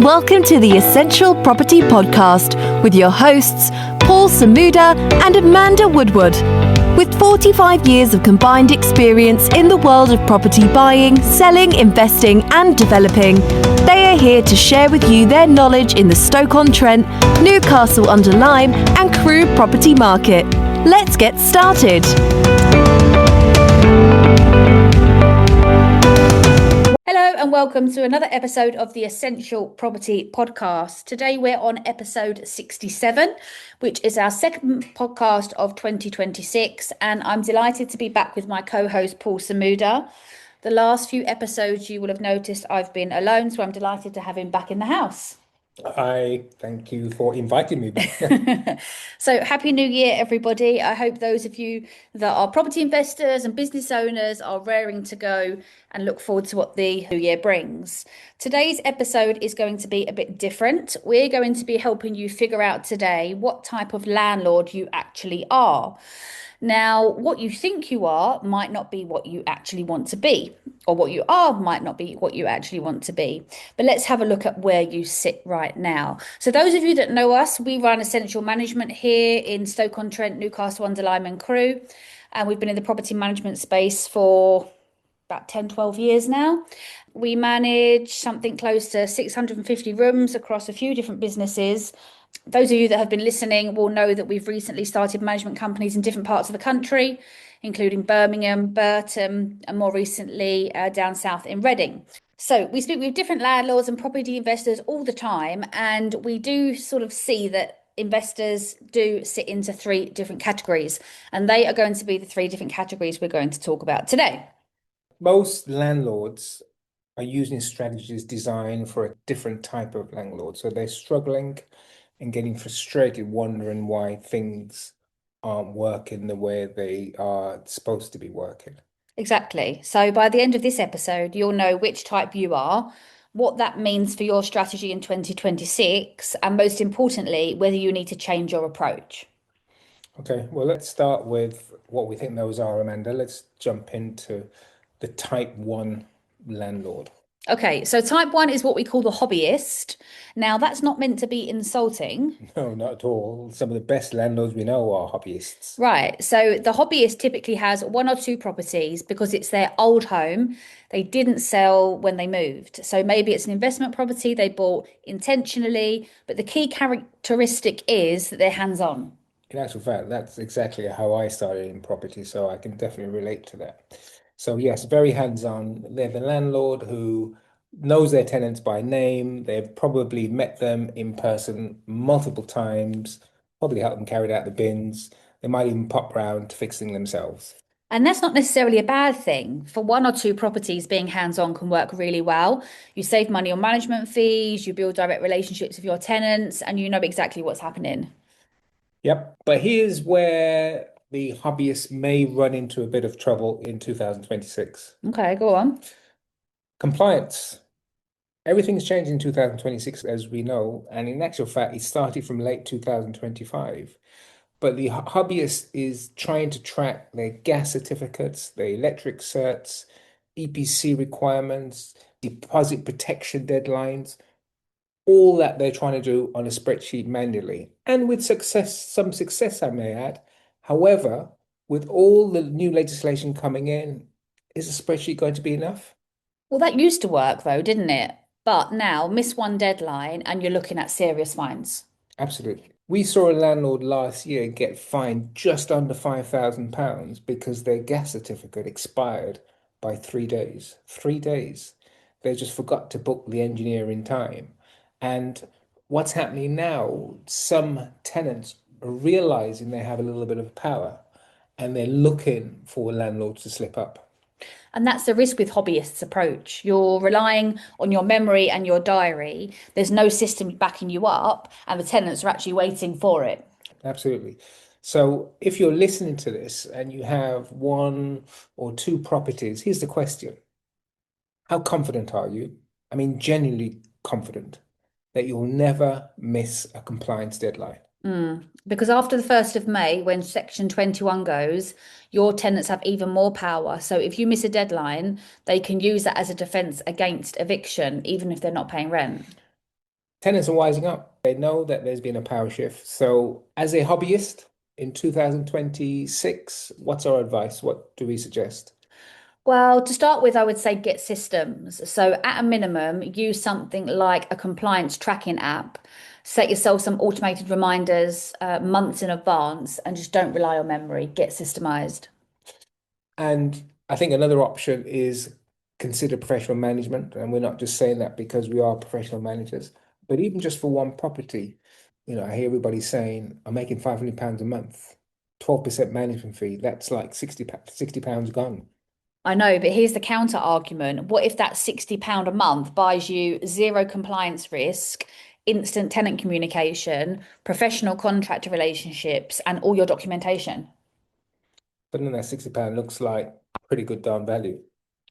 and welcome to the Essential Property Podcast with your hosts, Paul Samuda and Amanda Woodward. With 45 years of combined experience in the world of property buying, selling, investing and developing, they are here to share with you their knowledge in the Stoke-on-Trent, Newcastle-under-Lyme and Crewe property market. Let's get started. Hello and welcome to another episode of the Essential Property Podcast. Today we're on episode 67, which is our second podcast of 2026, and I'm delighted to be back with my co-host Paul Samuda. The last few episodes you will have noticed I've been alone, so I'm delighted to have him back in the house. Hi, thank you for inviting me back. So happy new year, everybody. I hope those of you that are property investors and business owners are raring to go and look forward to what the new year brings. Today's episode is going to be a bit different. We're going to be helping you figure out today what type of landlord you actually are. Now, what you think you are might not be what you actually want to be, or what you are might not be what you actually want to be. But let's have a look at where you sit right now. So those of you that know us, we run Essential Management here in Stoke-on-Trent, Newcastle-under-Lyme and Crewe. And we've been in the property management space for about 10, 12 years now. We manage something close to 650 rooms across a few different businesses. Those of you that have been listening will know that we've recently started management companies in different parts of the country, including Birmingham, Burton, and more recently down south in Reading. So we speak with different landlords and property investors all the time, and we do sort of see that investors do sit into three different categories, and they are going to be the three different categories we're going to talk about today. Most landlords are using strategies designed for a different type of landlord. So they're struggling and getting frustrated, wondering why things aren't working the way they are supposed to be working. Exactly. So by the end of this episode, you'll know which type you are, what that means for your strategy in 2026, and most importantly, whether you need to change your approach. Okay, well, let's start with what we think those are, Amanda. Let's jump into the type 1 landlord. Okay, so type 1 is what we call the hobbyist. Now, that's not meant to be insulting. No, not at all. Some of the best landlords we know are hobbyists. Right, so the hobbyist typically has one or two properties because it's their old home. They didn't sell when they moved. So maybe it's an investment property they bought intentionally, but the key characteristic is that they're hands-on. In actual fact, that's exactly how I started in property, so I can definitely relate to that. So yes, very hands-on. They're the landlord who knows their tenants by name. They've probably met them in person multiple times, probably helped them carry out the bins. They might even pop round to fix things themselves. And that's not necessarily a bad thing. For one or two properties, being hands-on can work really well. You save money on management fees, you build direct relationships with your tenants, and you know exactly what's happening. Yep, but here's where the hobbyists may run into a bit of trouble in 2026. Okay, go on. Compliance. Everything's changed in 2026, as we know, and in actual fact, it started from late 2025. But the hobbyist is trying to track their gas certificates, their electric certs, EPC requirements, deposit protection deadlines, all that they're trying to do on a spreadsheet manually. And with success, some success, I may add. However, with all the new legislation coming in, is a spreadsheet going to be enough? Well, that used to work though, didn't it? But now, miss one deadline and you're looking at serious fines. Absolutely. We saw a landlord last year get fined just under £5,000 because their gas certificate expired by 3 days. 3 days. They just forgot to book the engineer in time. And what's happening now, some tenants are realizing they have a little bit of power and they're looking for landlords to slip up. And that's the risk with hobbyists' approach. You're relying on your memory and your diary. There's no system backing you up, and the tenants are actually waiting for it. Absolutely. So if you're listening to this and you have one or two properties, here's the question. How confident are you? I mean, genuinely confident that you'll never miss a compliance deadline? Because after the 1st of May, when Section 21 goes, your tenants have even more power. So if you miss a deadline, they can use that as a defence against eviction, even if they're not paying rent. Tenants are wising up. They know that there's been a power shift. So, as a hobbyist in 2026, what's our advice? What do we suggest? Well, to start with, I would say get systems. So, at a minimum, use something like a compliance tracking app. Set yourself some automated reminders months in advance and just don't rely on memory. Get systemized. And I think another option is consider professional management. And we're not just saying that because we are professional managers, but even just for one property, I hear everybody saying, I'm making £500 a month, 12% management fee. That's like £60 gone. I know, but here's the counter argument. What if that £60 a month buys you zero compliance risk, instant tenant communication, professional contractor relationships, and all your documentation? But then that £60 looks like pretty good darn value.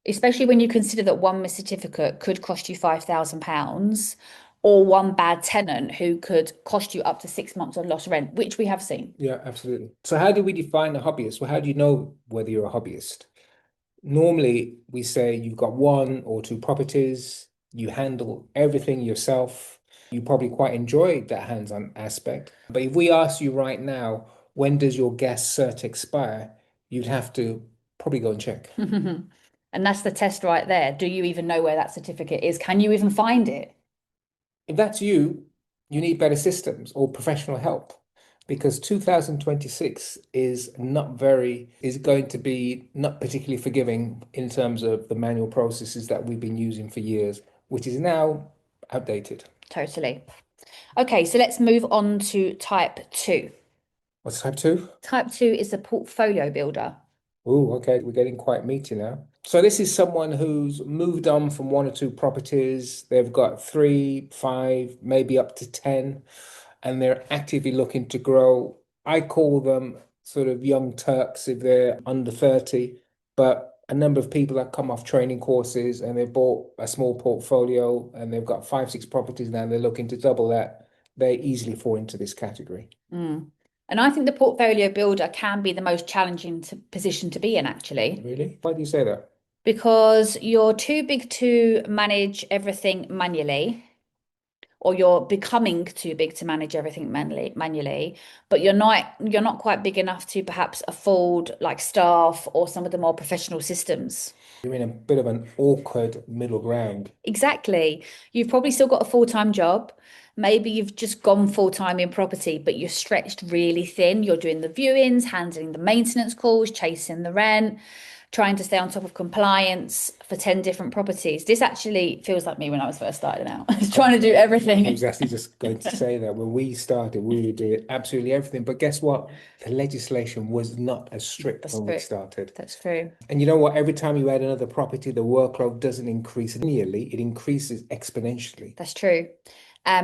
Especially when you consider that one missed certificate could cost you £5,000 or one bad tenant who could cost you up to 6 months of lost rent, which we have seen. Yeah, absolutely. So how do we define a hobbyist? Well, how do you know whether you're a hobbyist? Normally, we say you've got one or two properties, you handle everything yourself. You probably quite enjoy that hands-on aspect. But if we ask you right now, when does your gas cert expire? You'd have to probably go and check. And that's the test right there. Do you even know where that certificate is? Can you even find it? If that's you, you need better systems or professional help because 2026 is going to be not particularly forgiving in terms of the manual processes that we've been using for years, which is now outdated. Totally. Okay, so let's move on to type two. What's type two? Type two is the portfolio builder. Oh, okay, we're getting quite meaty now. So this is someone who's moved on from one or two properties. They've got 3, 5, maybe up to 10, and they're actively looking to grow. I call them sort of young Turks if they're under 30, but a number of people that come off training courses and they've bought a small portfolio and they've got 5, 6 properties now, and they're looking to double that. They easily fall into this category. And I think the portfolio builder can be the most challenging position to be in, actually, Really? Why do you say that? because you're too big to manage everything manually, or you're becoming too big to manage everything manually, but you're not quite big enough to perhaps afford like staff or some of the more professional systems. You're in a bit of an awkward middle ground. Exactly. You've probably still got a full-time job. Maybe you've just gone full-time in property, but you're stretched really thin. You're doing the viewings, handling the maintenance calls, chasing the rent, trying to stay on top of compliance for 10 different properties. This actually feels like me when I was first starting out. I was trying to do I everything. was actually just going to say that when we started, we were doing absolutely everything. But guess what? The legislation was not as strict That's when we true. started. That's true. And you know what? Every time you add another property, the workload doesn't increase linearly, it increases exponentially. That's true.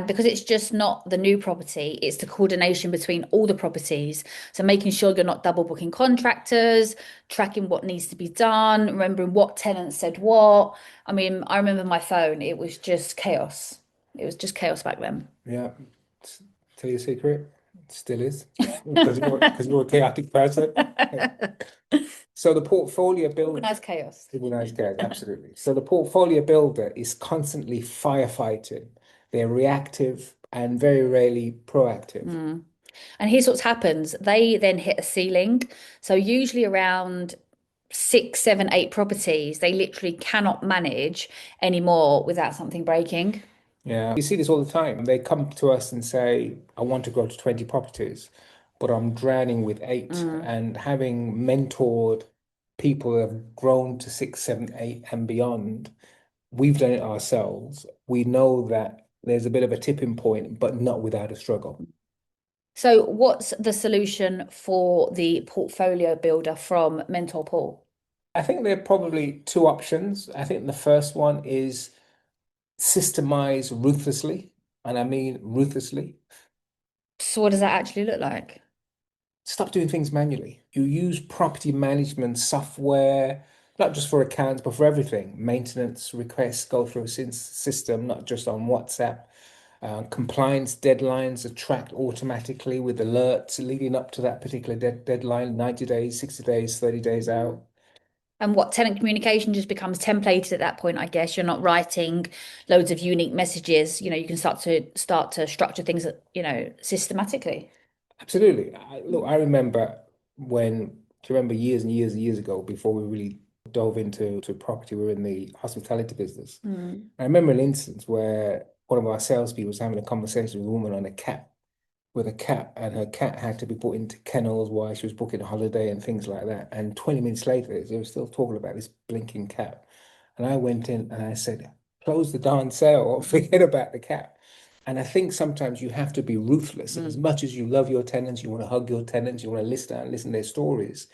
Because it's just not the new property, it's the coordination between all the properties. So making sure you're not double booking contractors, tracking what needs to be done, remembering what tenant said what. I mean, I remember my phone, it was just chaos. It was just chaos back then. Yeah. Tell you a secret, it still is. Because you're a chaotic person. So the portfolio builder, Organized chaos. organized chaos, absolutely. So the portfolio builder is constantly firefighting. They're reactive and very rarely proactive. And here's what happens. They then hit a ceiling. So usually around 6, 7, 8 properties, they literally cannot manage anymore without something breaking. Yeah, you see this all the time. They come to us and say, I want to grow to 20 properties, but I'm drowning with 8. And having mentored people who have grown to 6, 7, 8 and beyond, we've done it ourselves. We know that there's a bit of a tipping point, but not without a struggle. So, what's the solution for the portfolio builder from Mentor Paul? I think there are probably two options. I think the first one is systemize ruthlessly, and I mean ruthlessly. So, what does that actually look like? Stop doing things manually. You use property management software, not just for accounts, but for everything. Maintenance requests go through a system, not just on WhatsApp. Compliance deadlines are tracked automatically with alerts leading up to that particular deadline, 90 days, 60 days, 30 days out. And what tenant communication just becomes templated at that point, I guess. You're not writing loads of unique messages. You can start to structure things, systematically. Absolutely. Look, I remember do you remember years and years and years ago before we really dove into property, we were in the hospitality business. Mm. I remember an instance where one of our salespeople was having a conversation with a woman with a cat, and her cat had to be put into kennels while she was booking a holiday and things like that. And 20 minutes later, they were still talking about this blinking cat. And I went in and I said, close the darn sale or forget about the cat. And I think sometimes you have to be ruthless. And as much as you love your tenants, you want to hug your tenants, you want to listen to their stories,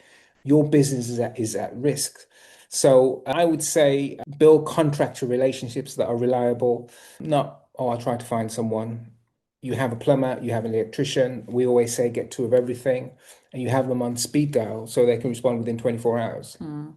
your business is at risk. So I would say build contractor relationships that are reliable, not, oh, I'll try to find someone. You have a plumber, you have an electrician. We always say get two of everything, and you have them on speed dial so they can respond within 24 hours. And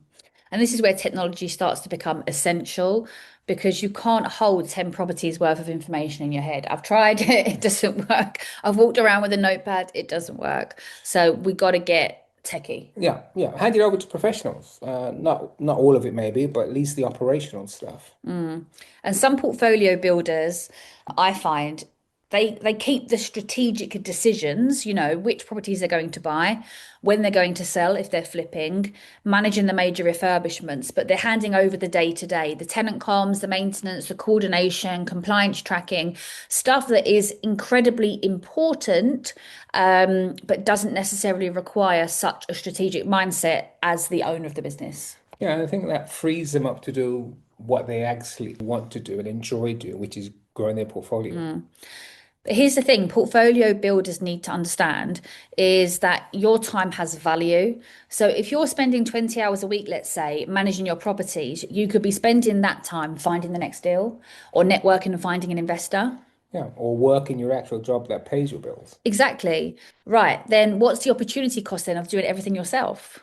this is where technology starts to become essential, because you can't hold 10 properties worth of information in your head. I've tried it, it doesn't work. I've walked around with a notepad, it doesn't work. So we got to get techie. Yeah, yeah. Hand it over to professionals. Not all of it maybe, but at least the operational stuff. And some portfolio builders, I find, they keep the strategic decisions, which properties they're going to buy, when they're going to sell if they're flipping, managing the major refurbishments, but they're handing over the day to day, the tenant comms, the maintenance, the coordination, compliance tracking, stuff that is incredibly important, but doesn't necessarily require such a strategic mindset as the owner of the business. Yeah, and I think that frees them up to do what they actually want to do and enjoy doing, which is growing their portfolio. But here's the thing, portfolio builders need to understand is that your time has value. So if you're spending 20 hours a week, let's say, managing your properties, you could be spending that time finding the next deal or networking and finding an investor. Yeah, or work in your actual job that pays your bills. Exactly. Right. Then what's the opportunity cost then of doing everything yourself?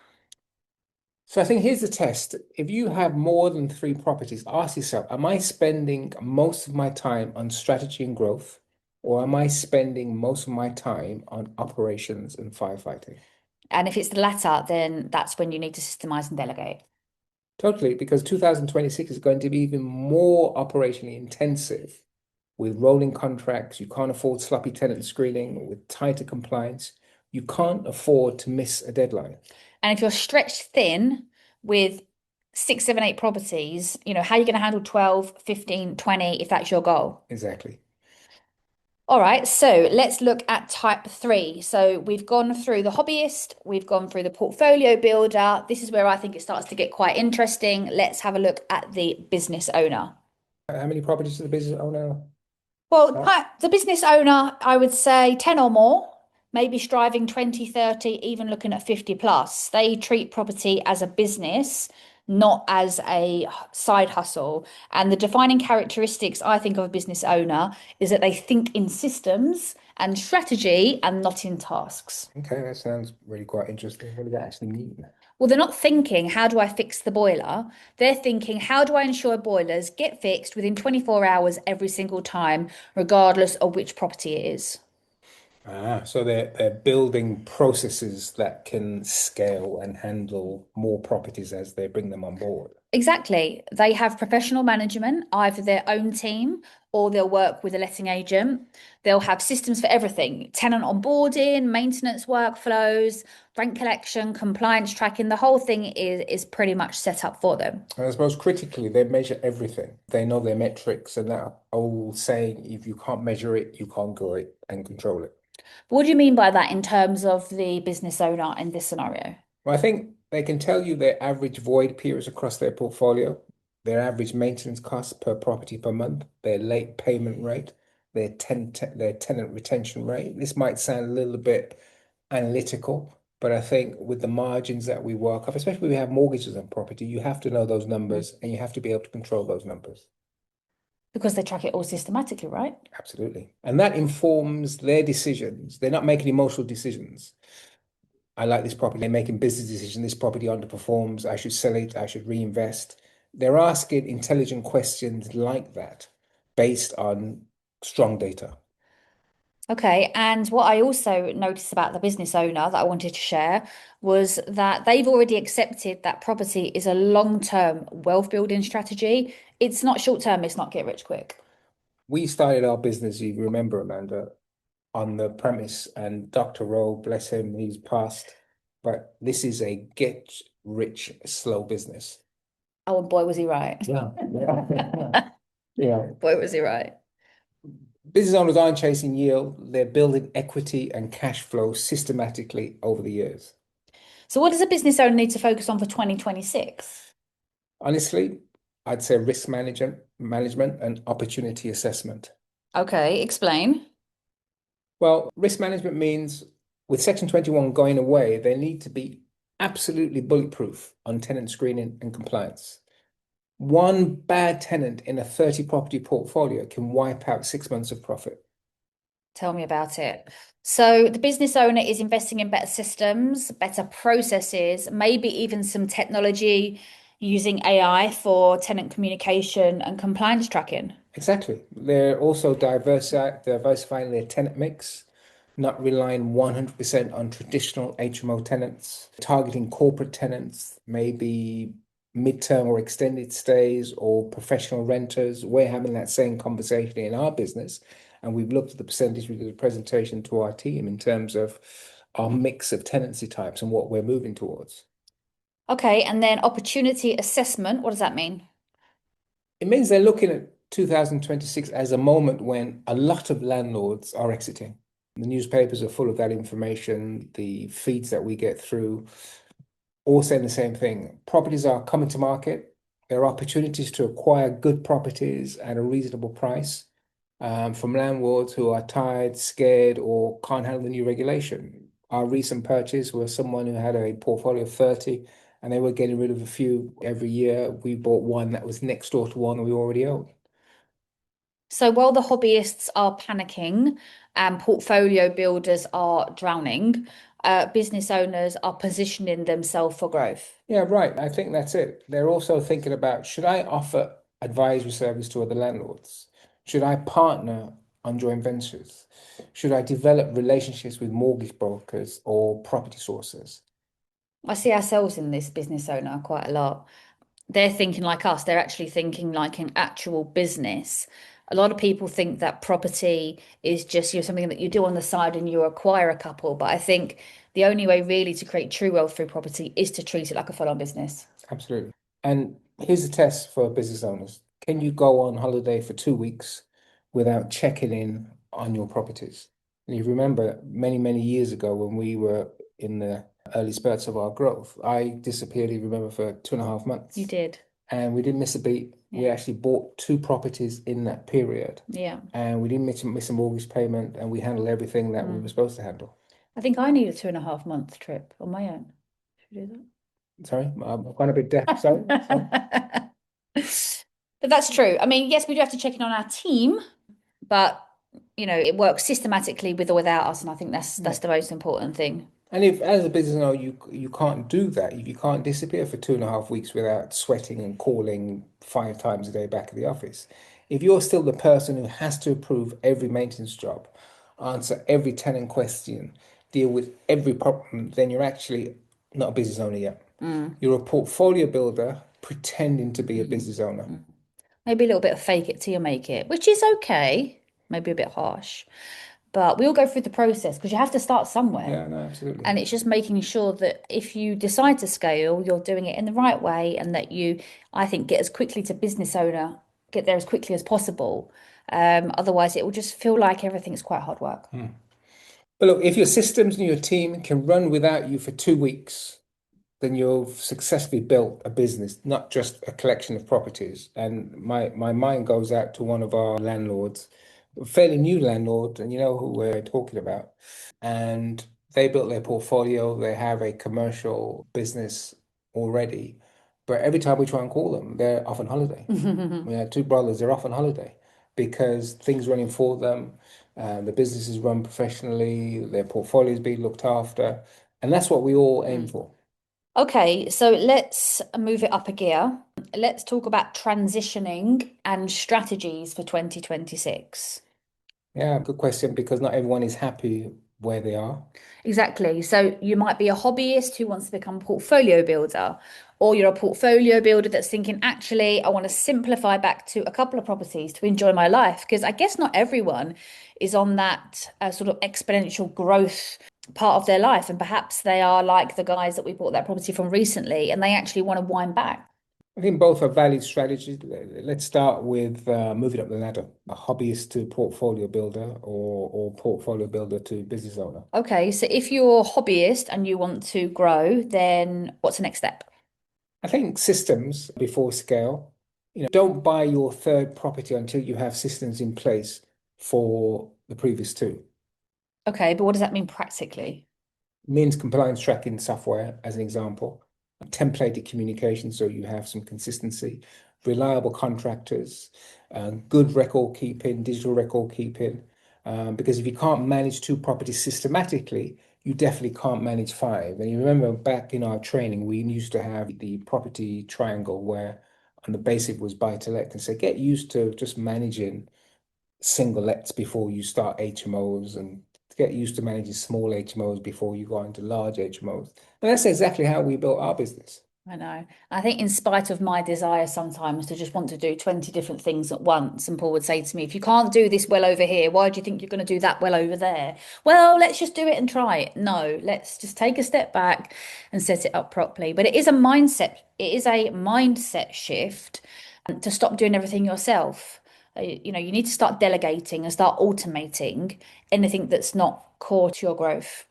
So I think here's the test. If you have more than three properties, ask yourself, am I spending most of my time on strategy and growth, or am I spending most of my time on operations and firefighting? And if it's the latter, then that's when you need to systemize and delegate. Totally, because 2026 is going to be even more operationally intensive with rolling contracts. You can't afford sloppy tenant screening with tighter compliance. You can't afford to miss a deadline. And if you're stretched thin with 6, 7, 8 properties, how are you going to handle 12, 15, 20 if that's your goal? Exactly. All right, so let's look at type 3. So we've gone through the hobbyist, we've gone through the portfolio builder. This is where I think it starts to get quite interesting. Let's have a look at the business owner. How many properties does the business owner? Well, the business owner, I would say 10 or more, maybe striving 20, 30, even looking at 50 plus. They treat property as a business, not as a side hustle. And the defining characteristics, I think, of a business owner is that they think in systems and strategy and not in tasks. Okay, that sounds really quite interesting. What does that actually mean? Well, they're not thinking, how do I fix the boiler? They're thinking, how do I ensure boilers get fixed within 24 hours every single time, regardless of which property it is? So they're building processes that can scale and handle more properties as they bring them on board. Exactly. They have professional management, either their own team or they'll work with a letting agent. They'll have systems for everything, tenant onboarding, maintenance workflows, rent collection, compliance tracking. The whole thing is pretty much set up for them. And I suppose critically, they measure everything. They know their metrics, and that old saying, if you can't measure it, you can't grow it and control it. What do you mean by that in terms of the business owner in this scenario? Well, I think they can tell you their average void periods across their portfolio, their average maintenance costs per property per month, their late payment rate, their tenant retention rate. This might sound a little bit analytical, but I think with the margins that we work off, especially when we have mortgages on property, you have to know those numbers and you have to be able to control those numbers. Because they track it all systematically, right? Absolutely. And that informs their decisions. They're not making emotional decisions. I like this property. They're making business decisions. This property underperforms. I should sell it. I should reinvest. They're asking intelligent questions like that based on strong data. Okay, and what I also noticed about the business owner that I wanted to share was that they've already accepted that property is a long-term wealth building strategy. It's not short-term, it's not get rich quick. We started our business, you remember, Amanda, on the premise, and Dr. Rowe, bless him, he's passed, but this is a get rich slow business. Oh, and boy, was he right. Yeah, yeah, yeah. Boy, was he right. Business owners aren't chasing yield, they're building equity and cash flow systematically over the years. So what does a business owner need to focus on for 2026? Honestly, I'd say risk management and opportunity assessment. Okay, explain. Well, risk management means with Section 21 going away, they need to be absolutely bulletproof on tenant screening and compliance. One bad tenant in a 30 property portfolio can wipe out 6 months of profit. Tell me about it. So the business owner is investing in better systems, better processes, maybe even some technology using AI for tenant communication and compliance tracking. Exactly. They're also diversifying their tenant mix, not relying 100% on traditional HMO tenants, targeting corporate tenants, maybe midterm or extended stays or professional renters. We're having that same conversation in our business, and we've looked at the percentage we did a presentation to our team in terms of our mix of tenancy types and what we're moving towards. Okay, and then opportunity assessment, what does that mean? It means they're looking at 2026 as a moment when a lot of landlords are exiting. The newspapers are full of that information, the feeds that we get through, all saying the same thing. Properties are coming to market. There are opportunities to acquire good properties at a reasonable price from landlords who are tired, scared, or can't handle the new regulation. Our recent purchase was someone who had a portfolio of 30 and they were getting rid of a few every year. We bought one that was next door to one we already owned. So while the hobbyists are panicking and portfolio builders are drowning, business owners are positioning themselves for growth. Yeah, right. I think that's it. They're also thinking about, should I offer advisory service to other landlords? Should I partner on joint ventures? Should I develop relationships with mortgage brokers or property sources? I see ourselves in this business owner quite a lot. They're thinking like us, they're actually thinking like an actual business. A lot of people think that property is just, something that you do on the side and you acquire a couple. But I think the only way really to create true wealth through property is to treat it like a full-on business. Absolutely. And here's a test for business owners. Can you go on holiday for 2 weeks without checking in on your properties? And you remember many, many years ago when we were in the early spurts of our growth, I disappeared, you remember, for 2.5 months. You did. And we didn't miss a beat. We actually bought 2 properties in that period. Yeah. And we didn't miss a mortgage payment and we handled everything that we were supposed to handle. I think I need a 2.5 month trip on my own. Should we do Sorry, I'm quite a bit deaf. Sorry. that? But that's true. I mean, yes, we do have to check in on our team, but it works systematically with or without us, and I think that's the most important thing. And if, as a business owner, you can't do that, if you can't disappear for 2.5 weeks without sweating and calling 5 times a day back at the office, if you're still the person who has to approve every maintenance job, answer every tenant question, deal with every problem, then you're actually not a business owner yet. You're a portfolio builder pretending to be a business owner. Maybe a little bit of fake it till you make it, which is okay. Maybe a bit harsh. But we all go through the process because you have to start somewhere. Yeah, no, absolutely. And it's just making sure that if you decide to scale, you're doing it in the right way and that you, I think, get as quickly to business owner, get there as quickly as possible. Otherwise, it will just feel like everything's quite hard work. But look, if your systems and your team can run without you for 2 weeks, then you've successfully built a business, not just a collection of properties. And my mind goes out to one of our landlords, a fairly new landlord, and you know who we're talking about. And they built their portfolio, they have a commercial business already. But every time we try and call them, they're off on holiday. We had two brothers, they're off on holiday because things running for them, the business is run professionally, their portfolio is being looked after. And that's what we all aim for. Okay, so let's move it up a gear. Let's talk about transitioning and strategies for 2026. Yeah, good question, because not everyone is happy where they are. Exactly. So you might be a hobbyist who wants to become a portfolio builder, or you're a portfolio builder that's thinking, actually, I want to simplify back to a couple of properties to enjoy my life. Because I guess not everyone is on that sort of exponential growth part of their life. And perhaps they are like the guys that we bought that property from recently, and they actually want to wind back. I think both are valid strategies. Let's start with moving up the ladder, a hobbyist to portfolio builder or portfolio builder to business owner. Okay, so if you're a hobbyist and you want to grow, then what's the next step? I think systems before scale. Don't buy your third property until you have systems in place for the previous two. Okay, but what does that mean practically? Means compliance tracking software, as an example, templated communication so you have some consistency, reliable contractors, good record keeping, digital record keeping. Because if you can't manage two properties systematically, you definitely can't manage five. And you remember back in our training, we used to have the property triangle where on the basic was buy to let. And so get used to just managing single lets before you start HMOs and get used to managing small HMOs before you go into large HMOs. And that's exactly how we built our business. I know. I think in spite of my desire sometimes to just want to do 20 different things at once, and Paul would say to me, if you can't do this well over here, why do you think you're going to do that well over there? Well, let's just do it and try it. No, let's just take a step back and set it up properly. But it is a mindset shift to stop doing everything yourself. You need to start delegating and start automating anything that's not core to your growth.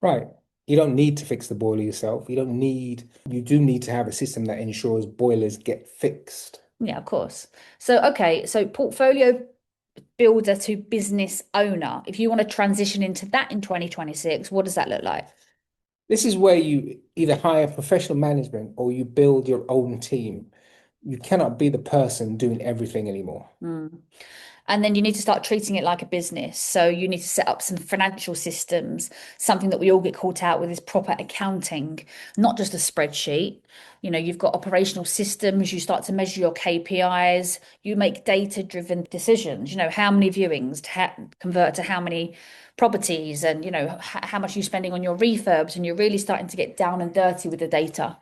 Right. You don't need to fix the boiler yourself. You do need to have a system that ensures boilers get fixed. Yeah, of course. So, okay, so portfolio builder to business owner. If you want to transition into that in 2026, what does that look like? This is where you either hire professional management or you build your own team. You cannot be the person doing everything anymore. Mm. And then you need to start treating it like a business. So you need to set up some financial systems. Something that we all get caught out with is proper accounting, not just a spreadsheet. You've got operational systems, you start to measure your KPIs, you make data-driven decisions. How many viewings to convert to how many properties, and how much you're spending on your refurbs, and you're really starting to get down and dirty with the data.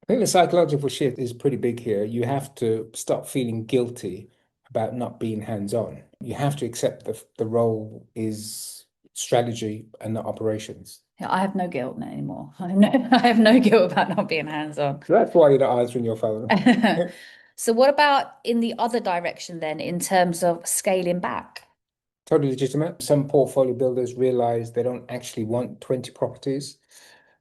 I think the psychological shift is pretty big here. You have to stop feeling guilty about not being hands-on. You have to accept the role is strategy and not operations. Yeah, I have no guilt anymore. I have no guilt about not being hands-on. So that's why you're not answering your phone. So what about in the other direction then, in terms of scaling back? Totally legitimate. Some portfolio builders realize they don't actually want 20 properties.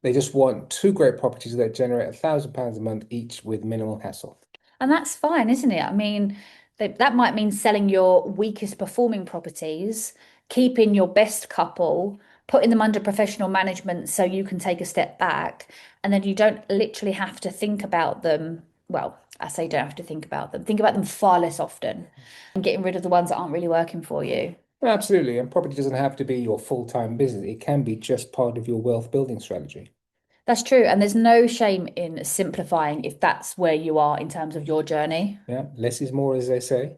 They just want two great properties that generate £1,000 a month each with minimal hassle. And that's fine, isn't it? I mean, that might mean selling your weakest performing properties, keeping your best couple, putting them under professional management so you can take a step back, and then you don't literally have to think about them. Well, I say don't have to think about them. Think about them far less often and getting rid of the ones that aren't really working for you. Absolutely. And property doesn't have to be your full-time business. It can be just part of your wealth building strategy. That's true. And there's no shame in simplifying if that's where you are in terms of your journey. Yeah, less is more, as they say.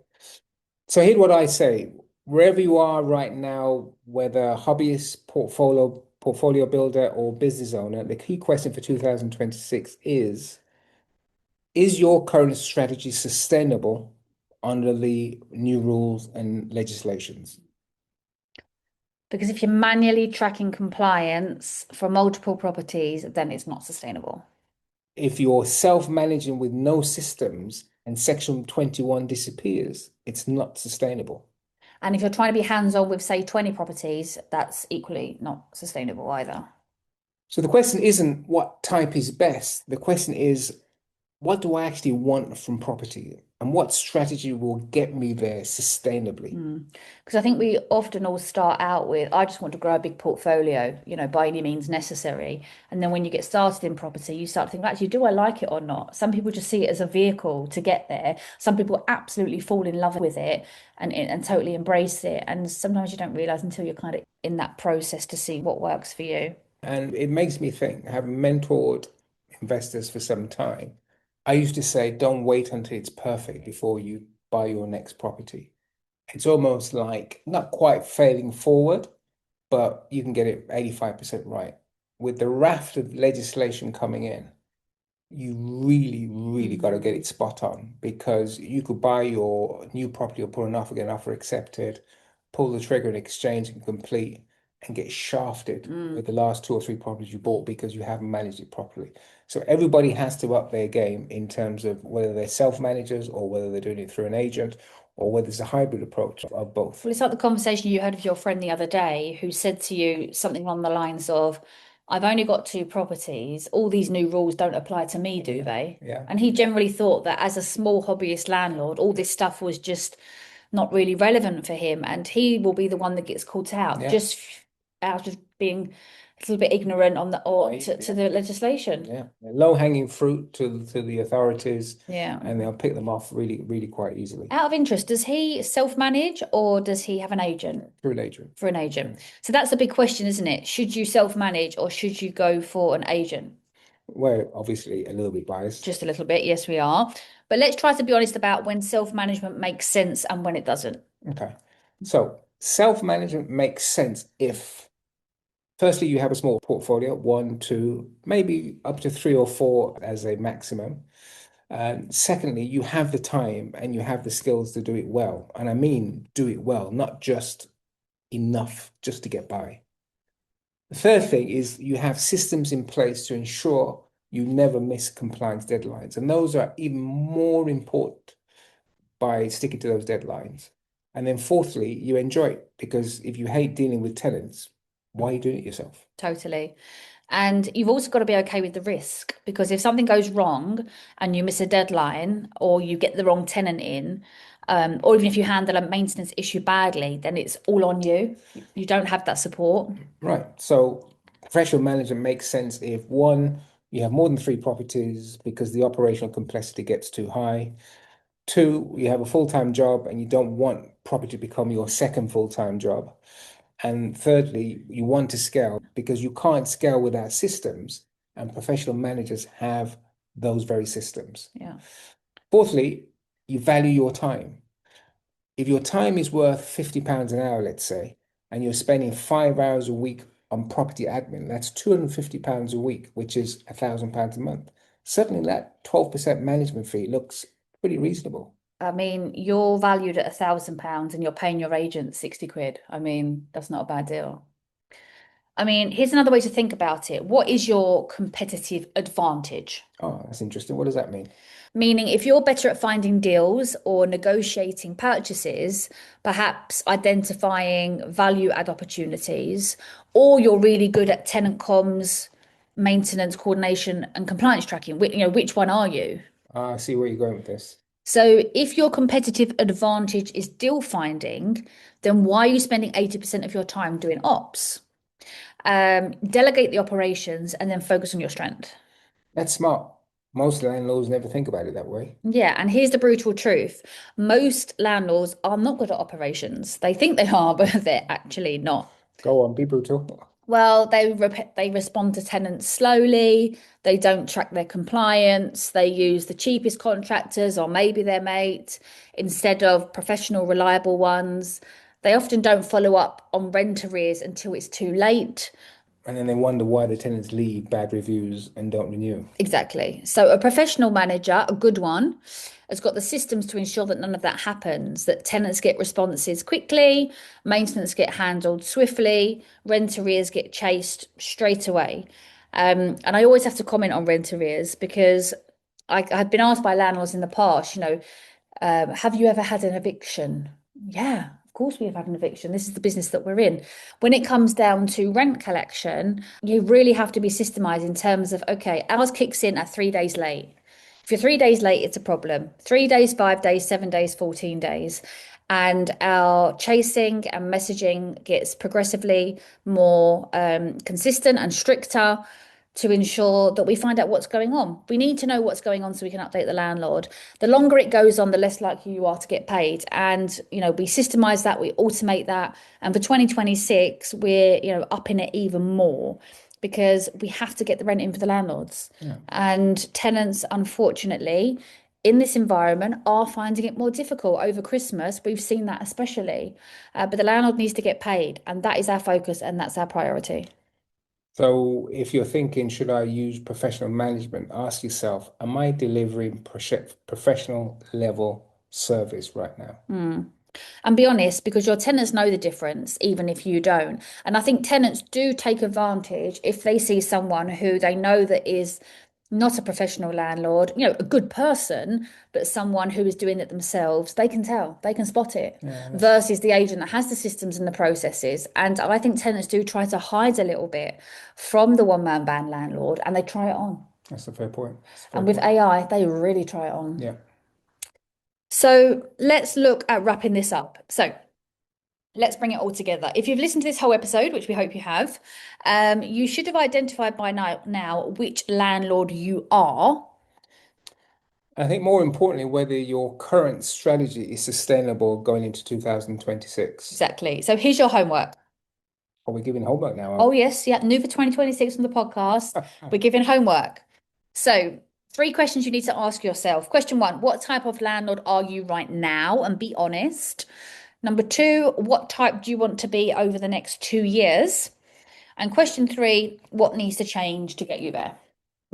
So here's what I say. Wherever you are right now, whether hobbyist, portfolio builder, or business owner, the key question for 2026 is your current strategy sustainable under the new rules and legislations? Because if you're manually tracking compliance for multiple properties, then it's not sustainable. If you're self-managing with no systems and Section 21 disappears, it's not sustainable. And if you're trying to be hands-on with, say, 20 properties, that's equally not sustainable either. So the question isn't what type is best. The question is, what do I actually want from property? And what strategy will get me there sustainably? Because I think we often all start out with, I just want to grow a big portfolio, by any means necessary. And then when you get started in property, you start to think, actually, do I like it or not? Some people just see it as a vehicle to get there. Some people absolutely fall in love with it and totally embrace it. And sometimes you don't realize until you're kind of in that process to see what works for you. And it makes me think, having mentored investors for some time, I used to say, don't wait until it's perfect before you buy your next property. it's almost like not quite failing forward, but you can get it 85% right. With the raft of legislation coming in, you really got to get it spot on, because you could buy your new property or put an offer, get an offer accepted, pull the trigger and exchange and complete, and get shafted with the last two or three properties you bought because you haven't managed it properly. So everybody has to up their game in terms of whether they're self-managers or whether they're doing it through an agent, or whether it's a hybrid approach of both. Well, it's like the conversation you had with your friend the other day who said to you something along the lines of, I've only got two properties. All these new rules don't apply to me, do they? Yeah. And he generally thought that as a small hobbyist landlord, all this stuff was just not really relevant for him. And he will be the one that gets caught out Yeah. just out of being a little bit ignorant on the or to the legislation. Yeah. Low-hanging fruit to the authorities, Yeah. and they'll pick them off really quite easily. Out of interest, does he self-manage or does he have an agent? Through an agent. For an agent. So that's the big question, isn't it? Should you self-manage or should you go for an agent? We're obviously a little bit biased. Just a little bit, yes, we are. But let's try to be honest about when self-management makes sense and when it doesn't. Okay. So self-management makes sense if, firstly, you have a small portfolio, one, two, maybe up to three or four as a maximum. And secondly, you have the time and you have the skills to do it well. And I mean, do it well, not just enough just to get by. The third thing is you have systems in place to ensure you never miss compliance deadlines. And those are even more important by sticking to those deadlines. And then fourthly, you enjoy it, because if you hate dealing with tenants, why are you doing it yourself? Totally. And you've also got to be okay with the risk, because if something goes wrong and you miss a deadline or you get the wrong tenant in, or even if you handle a maintenance issue badly, then it's all on you. You don't have that support. Right. So professional management makes sense if, one, you have more than three properties because the operational complexity gets too high. Two, you have a full-time job and you don't want property to become your second full-time job. And thirdly, you want to scale because you can't scale without systems, and professional managers have those very systems. Yeah. Fourthly, you value your time. If your time is worth £50 an hour, let's say, and you're spending 5 hours a week on property admin, that's £250 a week, which is £1,000 a month. Suddenly that 12% management fee looks pretty reasonable. I mean, you're valued at £1,000 and you're paying your agent 60 quid. I mean, that's not a bad deal. I mean, here's another way to think about it. What is your competitive advantage? Oh, that's interesting. What does that mean? Meaning, if you're better at finding deals or negotiating purchases, perhaps identifying value add opportunities, or you're really good at tenant comms, maintenance coordination, and compliance tracking, which one are you? I see where you're going with this. So if your competitive advantage is deal finding, then why are you spending 80% of your time doing ops? Delegate the operations and then focus on your strength. That's smart. Most landlords never think about it that way. Yeah, and here's the brutal truth. Most landlords are not good at operations. They think they are, but they're actually not. Go on, be brutal. Well, they respond to tenants slowly. They don't track their compliance. They use the cheapest contractors or maybe their mate instead of professional, reliable ones. They often don't follow up on rent arrears until it's too late. And then they wonder why the tenants leave bad reviews and don't renew. Exactly. So a professional manager, a good one, has got the systems to ensure that none of that happens, that tenants get responses quickly, maintenance get handled swiftly, rent arrears get chased straight away. And I always have to comment on rent arrears because I've been asked by landlords in the past, have you ever had an eviction? Yeah, of course we have had an eviction. This is the business that we're in. When it comes down to rent collection, you really have to be systemized in terms of, okay, ours kicks in at 3 days late. If you're 3 days late, it's a problem. 3 days, 5 days, 7 days, 14 days. And our chasing and messaging gets progressively more consistent and stricter to ensure that we find out what's going on. We need to know what's going on so we can update the landlord. The longer it goes on, the less likely you are to get paid. And, we systemize that, we automate that. And for 2026, we're, upping it even more because we have to get the rent in for the landlords. Yeah. And tenants, unfortunately, in this environment are finding it more difficult over Christmas. We've seen that especially, but the landlord needs to get paid, and that is our focus and that's our priority. So if you're thinking, should I use professional management? Ask yourself, am I delivering professional level service right now? And be honest, because your tenants know the difference, even if you don't. And I think tenants do take advantage if they see someone who they know that is not a professional landlord, a good person, but someone who is doing it themselves. They can tell, they can spot it, versus the agent that has the systems and the processes. And I think tenants do try to hide a little bit from the one-man band landlord, and they try it on. That's a fair point. And with AI, they really try it on. Yeah. So let's look at wrapping this up. So let's bring it all together. If you've listened to this whole episode, which we hope you have, you should have identified by now which landlord you are. I think more importantly, whether your current strategy is sustainable going into 2026. Exactly. So here's your homework. Are we giving homework now? Oh, yes. Yeah. New for 2026 on the podcast. We're giving homework. So 3 questions you need to ask yourself. Question 1, what type of landlord are you right now? And be honest. Number 2, what type do you want to be over the next 2 years? And question 3, what needs to change to get you there?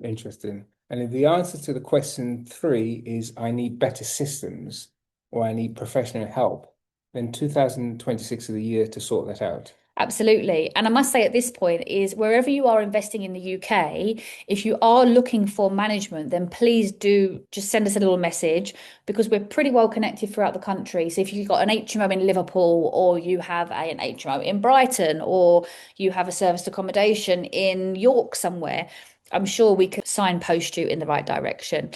Interesting. And if the answer to the question 3 is I need better systems or I need professional help, then 2026 is the year to sort that out. Absolutely. And I must say at this point is wherever you are investing in the UK, if you are looking for management, then please do just send us a little message, because we're pretty well connected throughout the country. So if you've got an HMO in Liverpool, or you have an HMO in Brighton, or you have a serviced accommodation in York somewhere, I'm sure we could signpost you in the right direction.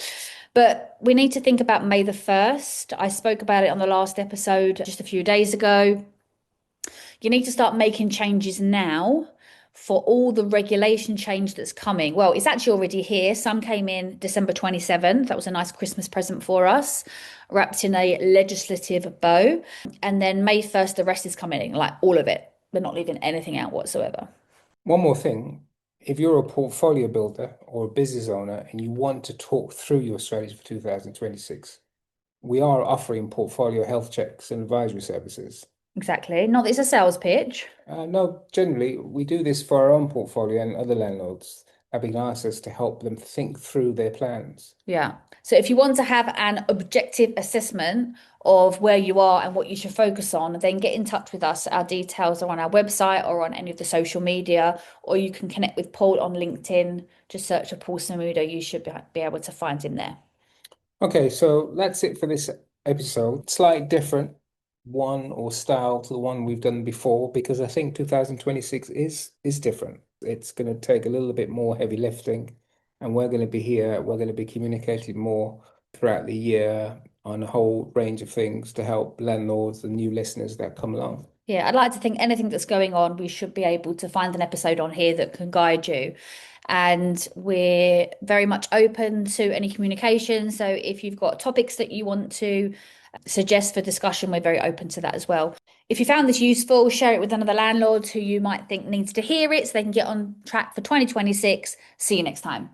But we need to think about May the 1st. I spoke about it on the last episode just a few days ago. You need to start making changes now for all the regulation change that's coming. Well, it's actually already here. Some came in December 27th. That was a nice Christmas present for us, wrapped in a legislative bow. And then May 1st, the rest is coming in, like all of it. We're not leaving anything out whatsoever. One more thing. If you're a portfolio builder or a business owner and you want to talk through your strategy for 2026, we are offering portfolio health checks and advisory services. Exactly. Not that it's a sales pitch. No, generally, we do this for our own portfolio and other landlords have been asked us to help them think through their plans. Yeah. So if you want to have an objective assessment of where you are and what you should focus on, then get in touch with us. Our details are on our website or on any of the social media, or you can connect with Paul on LinkedIn. Just search for Paul Samuda. You should be able to find him there. Okay, so that's it for this episode. Slightly different one or style to the one we've done before, because I think 2026 is different. It's going to take a little bit more heavy lifting, and we're going to be here. We're going to be communicating more throughout the year on a whole range of things to help landlords and new listeners that come along. Yeah, I'd like to think anything that's going on, we should be able to find an episode on here that can guide you. And we're very much open to any communication. So if you've got topics that you want to suggest for discussion, we're very open to that as well. If you found this useful, share it with another landlord who you might think needs to hear it so they can get on track for 2026. See you next time.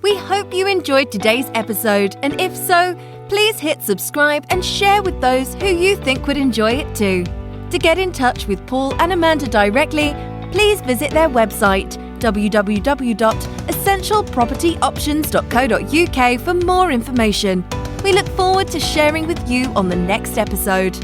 We hope you enjoyed today's episode, and if so, please hit subscribe and share with those who you think would enjoy it too. To get in touch with Paul and Amanda directly, please visit their website www.essentialpropertyoptions.co.uk for more information. We look forward to sharing with you on the next episode.